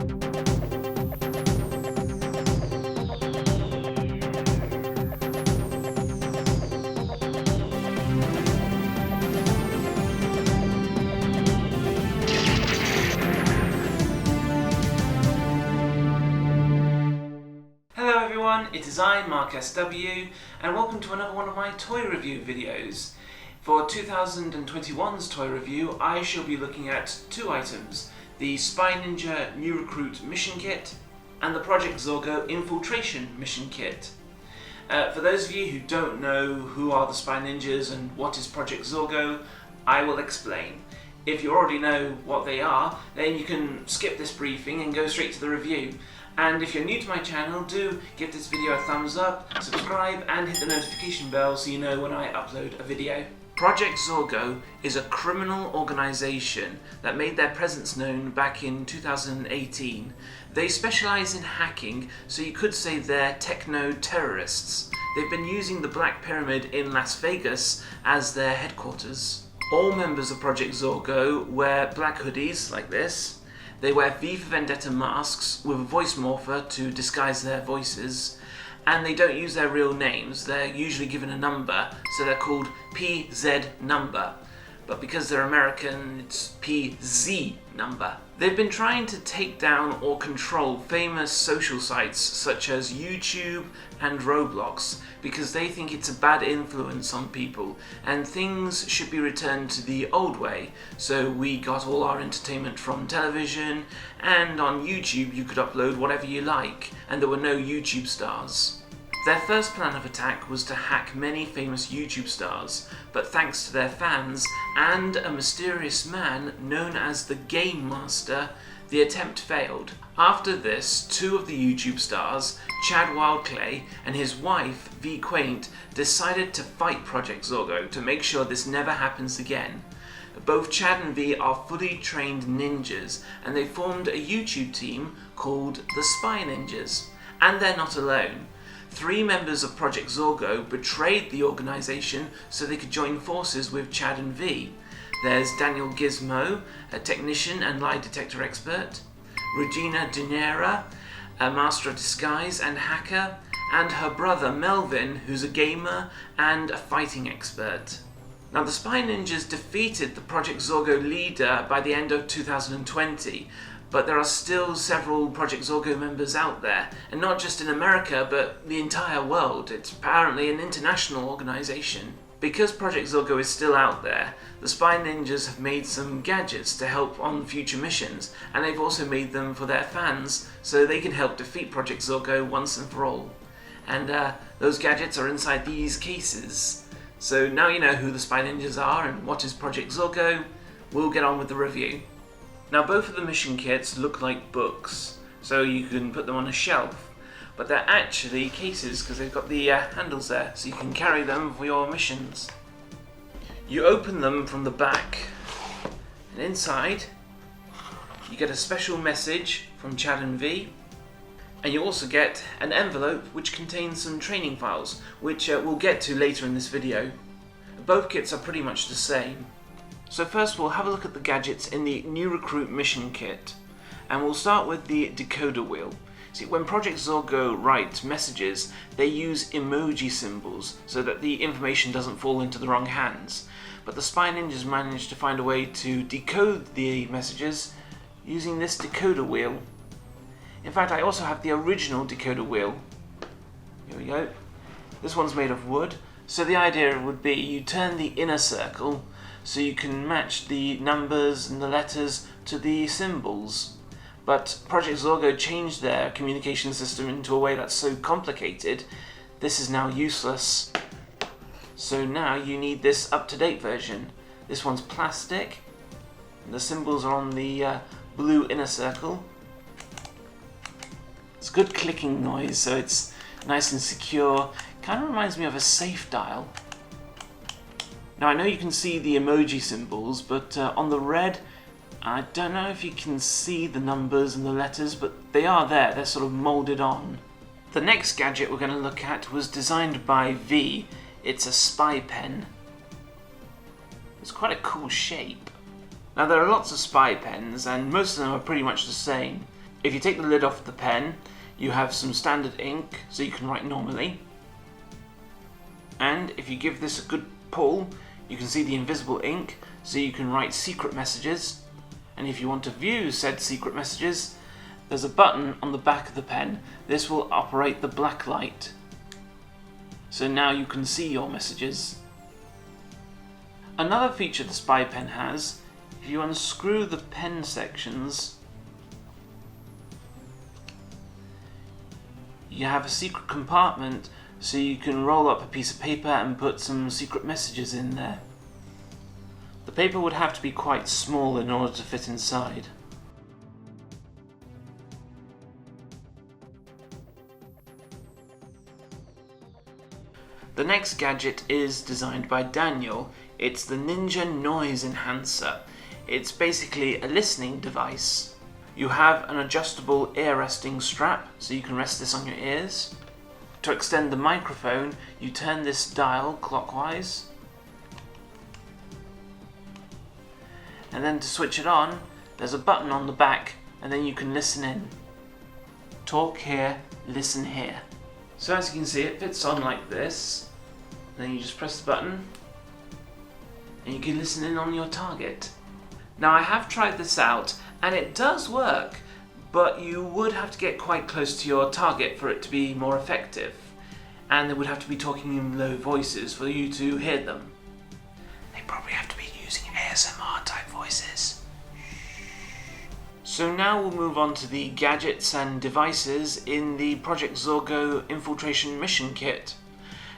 Hello everyone, it is I, Mark S.W, and welcome to another one of my toy review videos. For 2021's toy review, I shall be looking at two items, the Spy Ninja New Recruit Mission Kit and the Project Zorgo Infiltration Mission Kit. For those of you who don't know who are the Spy Ninjas and what is Project Zorgo, I will explain. If you already know what they are, then you can skip this briefing and go straight to the review. And if you're new to my channel, do give this video a thumbs up, subscribe and hit the notification bell so you know when I upload a video. Project Zorgo is a criminal organisation that made their presence known back in 2018. They specialise in hacking, so you could say they're techno-terrorists. They've been using the Black Pyramid in Las Vegas as their headquarters. All members of Project Zorgo wear black hoodies like this. They wear V for Vendetta masks with a voice morpher to disguise their voices, and they don't use their real names. They're usually given a number, so they're called PZ number. But because they're American, it's PZ number. They've been trying to take down or control famous social sites such as YouTube and Roblox because they think it's a bad influence on people and things should be returned to the old way. So we got all our entertainment from television, and on YouTube you could upload whatever you like, and there were no YouTube stars. Their first plan of attack was to hack many famous YouTube stars, but thanks to their fans and a mysterious man known as the Game Master, the attempt failed. After this, two of the YouTube stars, Chad Wildclay and his wife, V Quaint, decided to fight Project Zorgo to make sure this never happens again. Both Chad and V are fully trained ninjas, and they formed a YouTube team called the Spy Ninjas. And they're not alone. 3 members of Project Zorgo betrayed the organisation so they could join forces with Chad and V. There's Daniel Gizmo, a technician and lie detector expert, Regina Dinera, a master of disguise and hacker, and her brother Melvin, who's a gamer and a fighting expert. Now, the Spy Ninjas defeated the Project Zorgo leader by the end of 2020, but there are still several Project Zorgo members out there, and not just in America, but the entire world. It's apparently an international organisation. Because Project Zorgo is still out there, the Spy Ninjas have made some gadgets to help on future missions, and they've also made them for their fans so they can help defeat Project Zorgo once and for all. And those gadgets are inside these cases. So now you know who the Spy Ninjas are and what is Project Zorgo. We'll get on with the review. Now, both of the mission kits look like books, so you can put them on a shelf, but they're actually cases because they've got the handles there, so you can carry them for your missions. You open them from the back, and inside you get a special message from Chad and V, and you also get an envelope which contains some training files, which we'll get to later in this video. Both kits are pretty much the same. So first we'll have a look at the gadgets in the New Recruit Mission Kit, and we'll start with the decoder wheel. See, when Project Zorgo write messages, they use emoji symbols so that the information doesn't fall into the wrong hands. But the Spy Ninjas managed to find a way to decode the messages using this decoder wheel. In fact, I also have the original decoder wheel. Here we go. This one's made of wood. So the idea would be you turn the inner circle so you can match the numbers and the letters to the symbols. But Project Zorgo changed their communication system into a way that's so complicated, this is now useless. So now you need this up-to-date version. This one's plastic, and the symbols are on the blue inner circle. It's good clicking noise, so it's nice and secure. Kind of reminds me of a safe dial. Now, I know you can see the emoji symbols, but on the red, I don't know if you can see the numbers and the letters, but they are there. They're sort of molded on. The next gadget we're going to look at was designed by V. It's a spy pen. It's quite a cool shape. Now, there are lots of spy pens, and most of them are pretty much the same. If you take the lid off the pen, you have some standard ink, so you can write normally. And if you give this a good pull, you can see the invisible ink, so you can write secret messages. And if you want to view said secret messages, there's a button on the back of the pen. This will operate the black light. So now you can see your messages. Another feature the Spy Pen has, if you unscrew the pen sections, you have a secret compartment, so you can roll up a piece of paper and put some secret messages in there. The paper would have to be quite small in order to fit inside. The next gadget is designed by Daniel. It's the Ninja Noise Enhancer. It's basically a listening device. You have an adjustable ear resting strap, so you can rest this on your ears. To extend the microphone, you turn this dial clockwise. And then to switch it on, there's a button on the back, and then you can listen in. Talk here, listen here. So as you can see, it fits on like this. Then you just press the button and you can listen in on your target. Now I have tried this out and it does work, but you would have to get quite close to your target for it to be more effective. And they would have to be talking in low voices for you to hear them. They probably have to be using ASMR type voices. So now we'll move on to the gadgets and devices in the Project Zorgo Infiltration Mission Kit.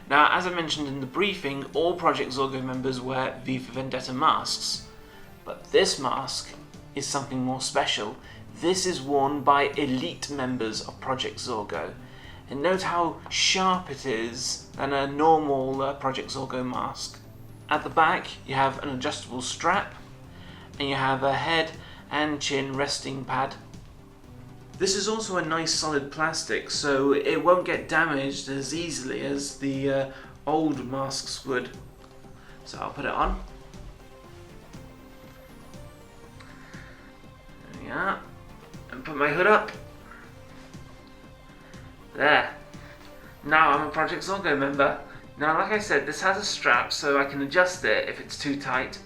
Now, as I mentioned in the briefing, all Project Zorgo members wear V for Vendetta masks. But this mask is something more special. This is worn by elite members of Project Zorgo. And note how sharp it is than a normal Project Zorgo mask. At the back, you have an adjustable strap, and you have a head and chin resting pad. This is also a nice solid plastic, so it won't get damaged as easily as the old masks would. So I'll put it on. There we are. And put my hood up. There. Now I'm a Project Zorgo member. Now, like I said, this has a strap so I can adjust it if it's too tight.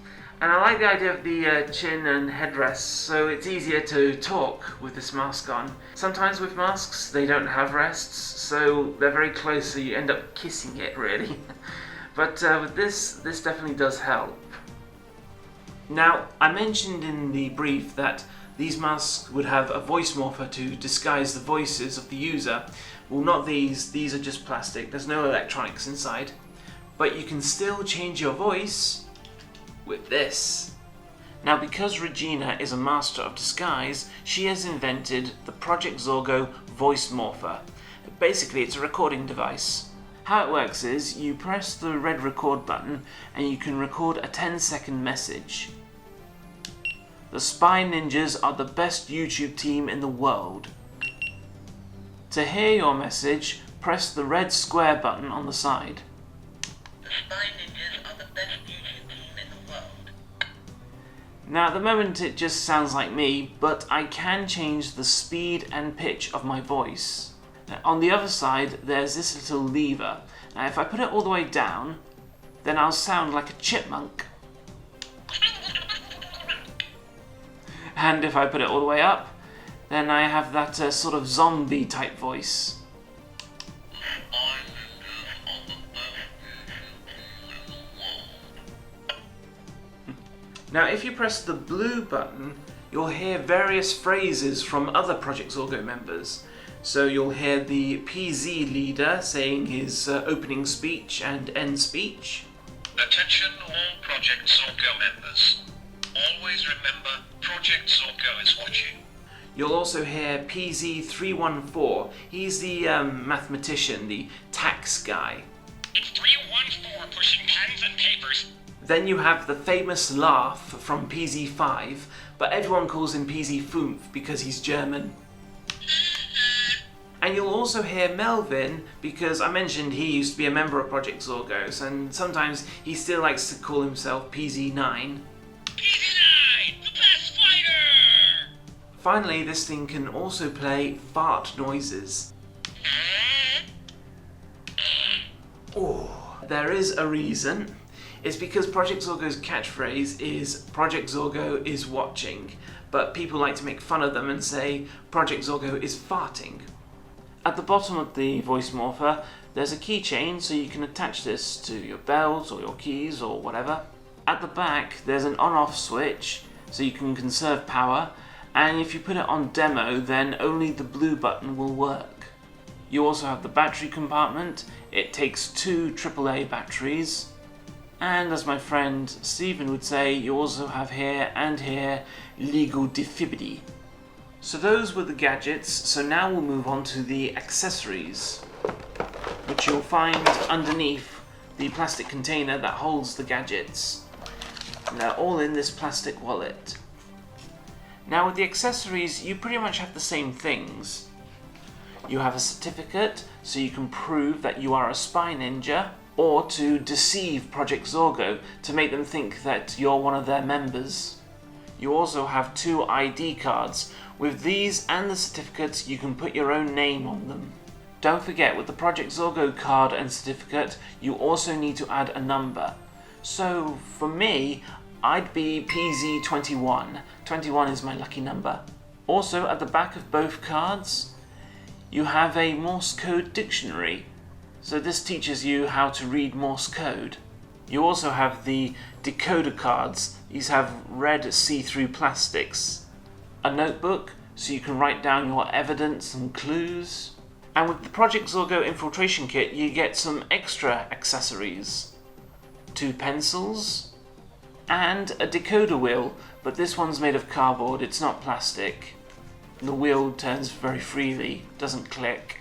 And I like the idea of the chin and headrests, so it's easier to talk with this mask on. Sometimes with masks, they don't have rests, so they're very close, so you end up kissing it, really. But with this definitely does help. Now, I mentioned in the brief that these masks would have a voice morpher to disguise the voices of the user. Well, not these are just plastic, there's no electronics inside. But you can still change your voice with this. Now, because Regina is a master of disguise, she has invented the Project Zorgo Voice Morpher. Basically, it's a recording device. How it works is, you press the red record button and you can record a 10-second message. The Spy Ninjas are the best YouTube team in the world. To hear your message, press the red square button on the side. The Spy Ninjas are the best YouTube team in the world. Now at the moment it just sounds like me, but I can change the speed and pitch of my voice. Now, on the other side there's this little lever. Now if I put it all the way down, then I'll sound like a chipmunk. And if I put it all the way up, then I have that sort of zombie type voice. Now if you press the blue button, you'll hear various phrases from other Project Zorgo members. So you'll hear the PZ leader saying his opening speech and end speech. Attention all Project Zorgo members. Always remember, Project Zorgo is watching. You'll also hear PZ314. He's the mathematician, the tax guy. It's 314 pushing pens and papers. Then you have the famous laugh from PZ5, but everyone calls him PZ Fünf because he's German. And you'll also hear Melvin, because I mentioned he used to be a member of Project Zorgos, and sometimes he still likes to call himself PZ9. PZ9, the best fighter! Finally, this thing can also play fart noises. Oh, there is a reason. It's because Project Zorgo's catchphrase is Project Zorgo is watching, but people like to make fun of them and say Project Zorgo is farting. At the bottom of the voice morpher, there's a keychain so you can attach this to your belt or your keys or whatever. At the back, there's an on-off switch so you can conserve power, and if you put it on demo, then only the blue button will work. You also have the battery compartment. It takes 2 AAA batteries. And as my friend Stephen would say, you also have here and here legal diffibity. So those were the gadgets, so now we'll move on to the accessories, which you'll find underneath the plastic container that holds the gadgets. And they're all in this plastic wallet. Now with the accessories, you pretty much have the same things. You have a certificate, so you can prove that you are a spy ninja, or to deceive Project Zorgo to make them think that you're one of their members. You also have 2 ID cards. With these and the certificates, you can put your own name on them. Don't forget, with the Project Zorgo card and certificate, you also need to add a number. So for me, I'd be PZ21. 21 is my lucky number. Also, at the back of both cards, you have a Morse code dictionary. So this teaches you how to read Morse code. You also have the decoder cards. These have red see-through plastics. A notebook, so you can write down your evidence and clues. And with the Project Zorgo Infiltration Kit, you get some extra accessories. 2 pencils, and a decoder wheel, but this one's made of cardboard, it's not plastic. The wheel turns very freely, doesn't click.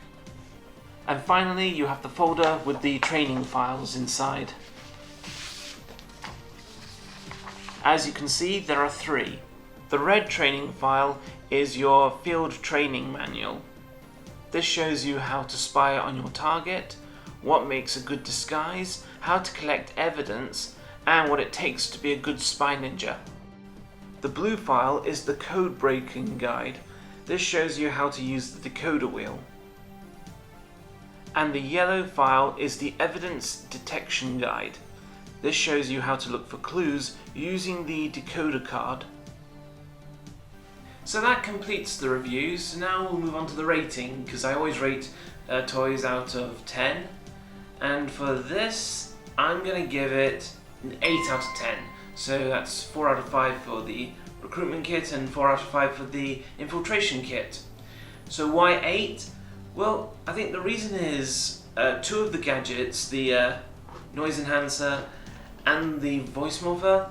And finally, you have the folder with the training files inside. As you can see, there are 3. The red training file is your field training manual. This shows you how to spy on your target, what makes a good disguise, how to collect evidence, and what it takes to be a good spy ninja. The blue file is the code breaking guide. This shows you how to use the decoder wheel. And the yellow file is the evidence detection guide. This shows you how to look for clues using the decoder card. So that completes the review, so now we'll move on to the rating, because I always rate toys out of 10. And for this, I'm going to give it an 8 out of 10. So that's 4 out of 5 for the recruitment kit and 4 out of 5 for the infiltration kit. So why 8? Well, I think the reason is 2 of the gadgets, the noise enhancer and the voice morpher,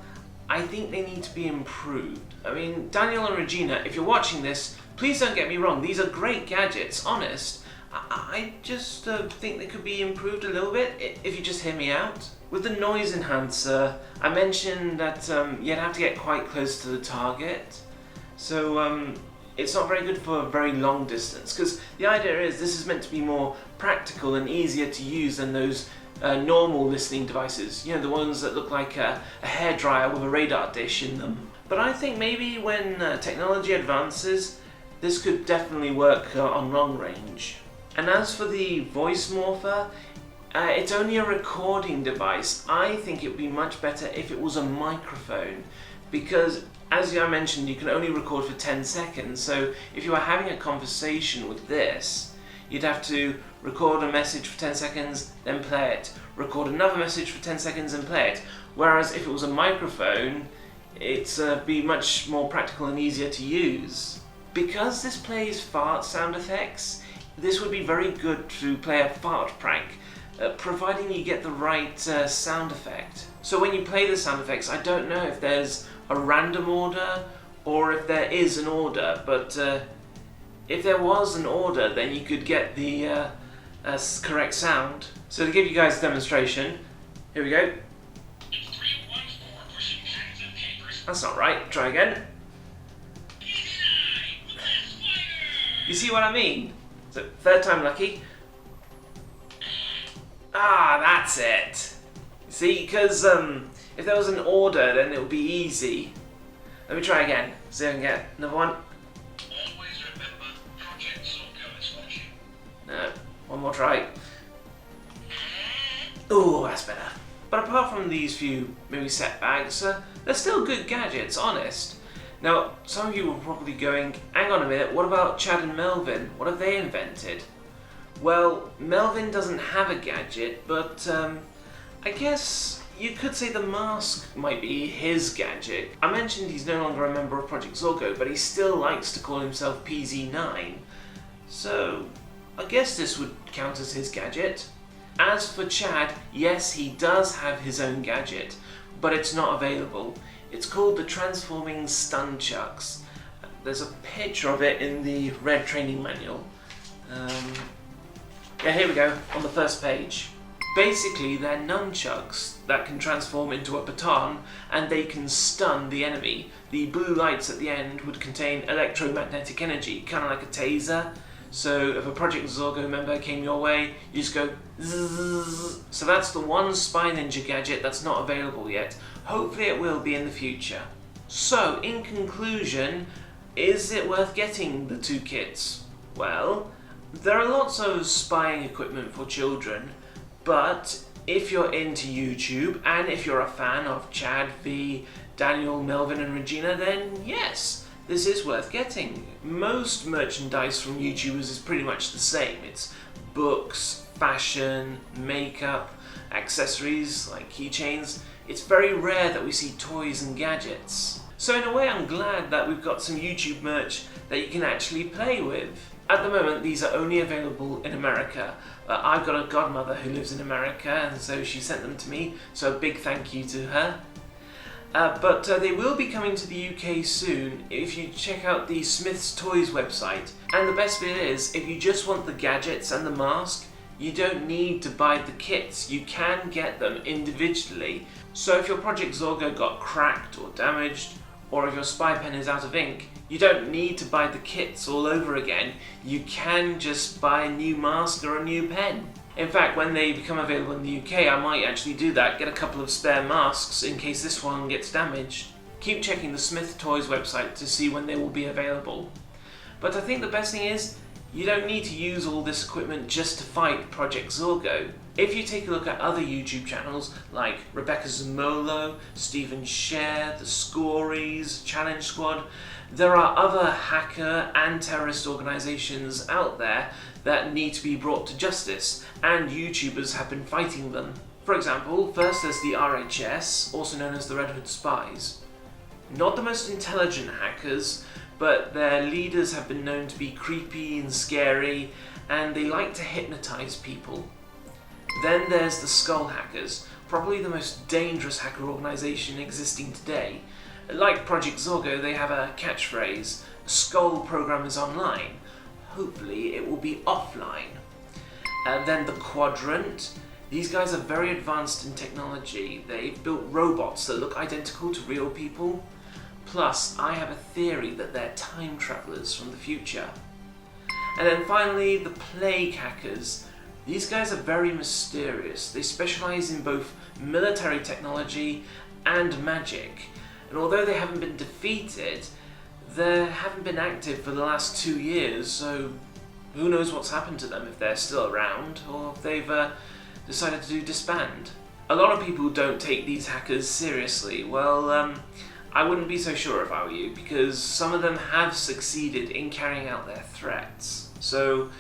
I think they need to be improved. I mean, Daniel and Regina, if you're watching this, please don't get me wrong, these are great gadgets, honest. I just think they could be improved a little bit, if you just hear me out. With the noise enhancer, I mentioned that you'd have to get quite close to the target. So it's not very good for a very long distance, because the idea is this is meant to be more practical and easier to use than those normal listening devices, you know, the ones that look like a hairdryer with a radar dish in them. But I think maybe when technology advances, this could definitely work on long range. And as for the voice morpher, it's only a recording device. I think it would be much better if it was a microphone, because as I mentioned, you can only record for 10 seconds, so if you were having a conversation with this, you'd have to record a message for 10 seconds, then play it. Record another message for 10 seconds and play it. Whereas if it was a microphone, it'd be much more practical and easier to use. Because this plays fart sound effects, this would be very good to play a fart prank, providing you get the right sound effect. So when you play the sound effects, I don't know if there's a random order or if there is an order, but if there was an order, then you could get the correct sound. So to give you guys a demonstration, here we go. It's 314 pushing pens and papers. That's not right, try again. You see what I mean? So, 3rd time lucky. Ah, that's it. See, because if there was an order, then it would be easy. Let me try again. See if I can get another one. One more try. Oh, that's better. But apart from these few maybe setbacks, they're still good gadgets, honest. Now, some of you were probably going, hang on a minute, what about Chad and Melvin? What have they invented? Well, Melvin doesn't have a gadget, but I guess you could say the mask might be his gadget. I mentioned he's no longer a member of Project Zorgo, but he still likes to call himself PZ9. So, I guess this would count as his gadget. As for Chad, yes, he does have his own gadget, but it's not available. It's called the Transforming Stun Chucks. There's a picture of it in the red training manual. Yeah, here we go, on the first page. Basically, they're nunchucks that can transform into a baton and they can stun the enemy. The blue lights at the end would contain electromagnetic energy, kind of like a taser. So if a Project Zorgo member came your way, you just go zzz. So that's the one Spy Ninja gadget that's not available yet. Hopefully it will be in the future. So in conclusion, is it worth getting the two kits? Well, there are lots of spying equipment for children, but if you're into YouTube and if you're a fan of Chad, V, Daniel, Melvin and Regina, then yes, this is worth getting. Most merchandise from YouTubers is pretty much the same. It's books, fashion, makeup, accessories like keychains. It's very rare that we see toys and gadgets. So in a way I'm glad that we've got some YouTube merch that you can actually play with. At the moment these are only available in America. I've got a godmother who lives in America and so she sent them to me, so a big thank you to her. But they will be coming to the UK soon if you check out the Smith's Toys website. And the best bit is, if you just want the gadgets and the mask, you don't need to buy the kits. You can get them individually. So if your Project Zorgo got cracked or damaged, or if your spy pen is out of ink, you don't need to buy the kits all over again. You can just buy a new mask or a new pen. In fact, when they become available in the UK, I might actually do that, get a couple of spare masks in case this one gets damaged. Keep checking the Smith Toys website to see when they will be available. But I think the best thing is, you don't need to use all this equipment just to fight Project Zorgo. If you take a look at other YouTube channels like Rebecca Zamolo, Stephen Share, The Scories, Challenge Squad, there are other hacker and terrorist organizations out there that need to be brought to justice, and YouTubers have been fighting them. For example, first there's the RHS, also known as the Red Hood Spies. Not the most intelligent hackers, but their leaders have been known to be creepy and scary, and they like to hypnotize people. Then there's the Skull Hackers, probably the most dangerous hacker organization existing today. Like Project Zorgo, they have a catchphrase, Skull program is online. Hopefully it will be offline. Then the Quadrant. These guys are very advanced in technology. They've built robots that look identical to real people. Plus, I have a theory that they're time travelers from the future. And then finally, the Plague Hackers. These guys are very mysterious. They specialize in both military technology and magic. And although they haven't been defeated, they haven't been active for the last 2 years, so who knows what's happened to them, if they're still around, or if they've decided to disband. A lot of people don't take these hackers seriously. Well, I wouldn't be so sure if I were you, because some of them have succeeded in carrying out their threats. So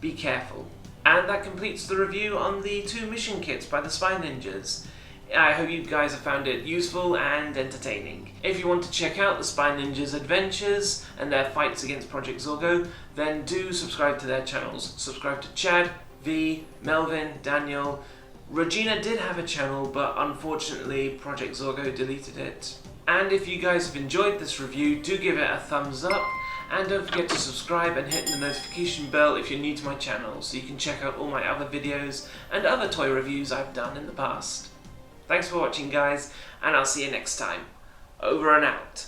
be careful. And that completes the review on the 2 mission kits by the Spy Ninjas. I hope you guys have found it useful and entertaining. If you want to check out the Spy Ninjas' adventures and their fights against Project Zorgo, then do subscribe to their channels. Subscribe to Chad, V, Melvin, Daniel. Regina did have a channel, but unfortunately Project Zorgo deleted it. And if you guys have enjoyed this review, do give it a thumbs up, and don't forget to subscribe and hit the notification bell if you're new to my channel, so you can check out all my other videos and other toy reviews I've done in the past. Thanks for watching guys, and I'll see you next time. Over and out.